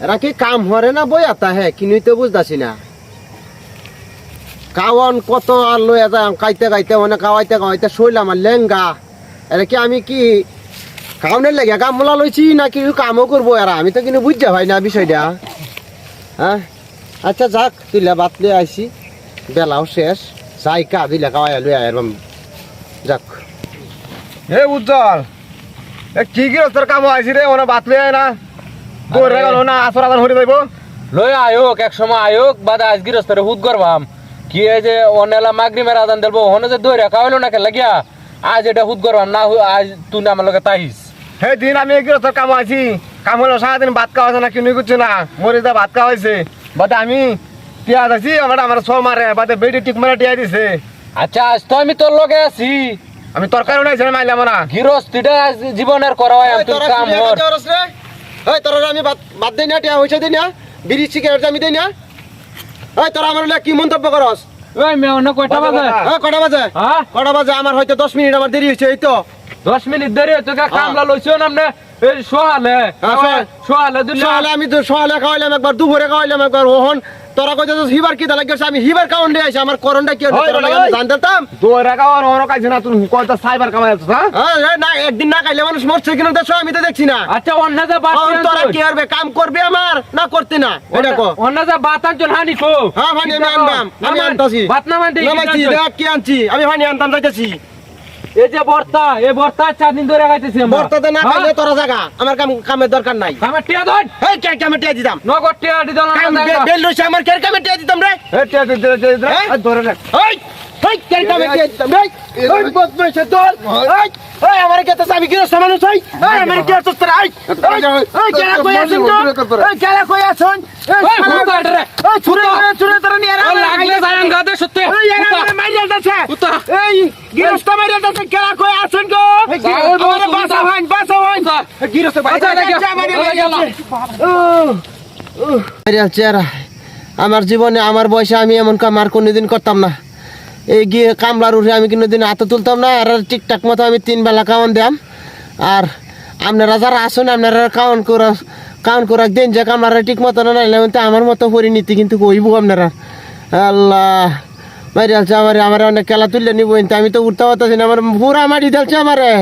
এরা কি কাম হরে না বই আতা হ্যাঁ কিনুই তো বুঝতাছি না কাওয়ান কত আর লইয়া যায় কাইতে কাইতে মানে কাওয়াইতে কাওয়াইতে শৈল আমার লেঙ্গা এরা কি আমি কি কাউনের লেগে কামলা লইছি না কি কামও করবো এরা আমি তো কিন্তু বুঝতে পাই না বিষয়টা হ্যাঁ আচ্ছা যাক তুইলা বাত লিয়ে আইসি বেলাও শেষ যাই কা দিলা কাওয়াই লই আইলাম যাক হে উজ্জ্বল কি কি তোর কাম আইছি রে ওনা বাত লই না দৌড় গেল না আসর আদান হয়ে যাইব লই আয়োক এক সময় আয়োক বাদা আজ গৃহস্থরে হুদ করবাম কি এই যে অনেলা মাগরিমের আদান দেবো হনে যে দৌড়া খাওয়াইলো না কে লাগিয়া আজ এটা হুদ করবাম না আজ তুই আমার লগে তাইস হে দিন আমি কি তোর কাম আইছি কাম হলো সারাদিন ভাত খাওয়া না কিনুই করছে না মরে যা ভাত খাওয়া হয়েছে বাদে আমি টিয়া আছি আমার ছ মারে বাদে বেডি টিক মারা টিয়া দিছে আচ্ছা আজ তো আমি তোর লগে আছি আমি তরকারি নাই ছেড়ে মাইলাম না গৃহস্থিটা জীবনের করা হয় তুই কাম হর ওই তোরা আমি বাদ দেই না টিয়া হইছে দেই না বিড়ি সিগারেট আমি দেই না ওই তোরা আমার কি মন্তব্য করস ওই মেয়ে অন্য কয়টা বাজে কটা বাজে হ্যাঁ কটা বাজে আমার হয়তো 10 মিনিট আমার দেরি হয়েছে এই তো 10 মিনিট দেরি হচ্ছে কামলা লইছো না আমনে এই সোহালে সোহালে দুলে সকালে আমি তো সকালে খাওয়াইলাম একবার দুপুরে খাওয়াইলাম একবার ওহন তোরা কইতেছিস হিবার কি দালা গেছে আমি হিবার কাউন্ট দিয়ে আইছি আমার করণটা কি হচ্ছে তোরা আমি জানতাম দৌড় খাওয়ার ওর কাছে না তুই কয়টা সাইবার কামাই আছিস হ্যাঁ না একদিন না খাইলে মানুষ মরছে কিনা দেখছো আমি তো দেখছি না আচ্ছা অন্য যা বাত তোরা কি করবে কাম করবে আমার না করতে না এটা কো অন্য যা বাত আনছন হানি কো হ্যাঁ ভাই আমি আনবাম আমি আনতাছি বাত না মান দেই নামাইছি দেখ কি আনছি আমি ভাই আনতাম যাইতাছি এই যে বর্তা এই বর্তা 4 দিন ধরে খাইতেছি আমরা বর্তাতে না খাইলে তোরা জায়গা আমার কামের দরকার নাই আমার টিয়া ধর এই কে কামে টিয়া দিতাম নগদ টিয়া দি দল কাম না বেল রইছে আমার কে কামে টিয়া দিতাম রে এ টিয়া দে ধরে রাখ এই এই কে কামে টিয়া দিতাম রে এই বদ রইছে তোর এই এই আমার কে তো আমি কি সামান্য চাই এই আমার কে তো তোর এই এই কেলা কই আছেন তো এই কেলা কই আছেন ওই হুতা রে এই ছুরে তোরা নিয়ে রা লাগলে যায়ন গাদে সত্যি এই এরা মাইরা যাচ্ছে হুতা এই গিরস্ত মাইরা যাচ্ছে কেলা কই আছেন গো আমার বাসা ভাই গিরস্ত বাসা চেহারা আমার জীবনে আমার বয়সে আমি এমন কাম আর কোনোদিন করতাম না এই গিয়ে কামলার উঠে আমি কোনোদিন হাতে তুলতাম না আর ঠিকঠাক মতো আমি 3 বেলা খাওয়ান দিলাম আর আপনারা যারা আসুন আপনারা কাউন্ট করা দিন যে কামলারা ঠিক মতো না নাইলে আমার মতো পরিণীতি কিন্তু কইব আপনারা আল্লাহ মারি আছে আমার অনেক খেলা তুললে নিব আমি তো উঠতে পারতেছি না আমার পুরা মাটি দিলছে আমারে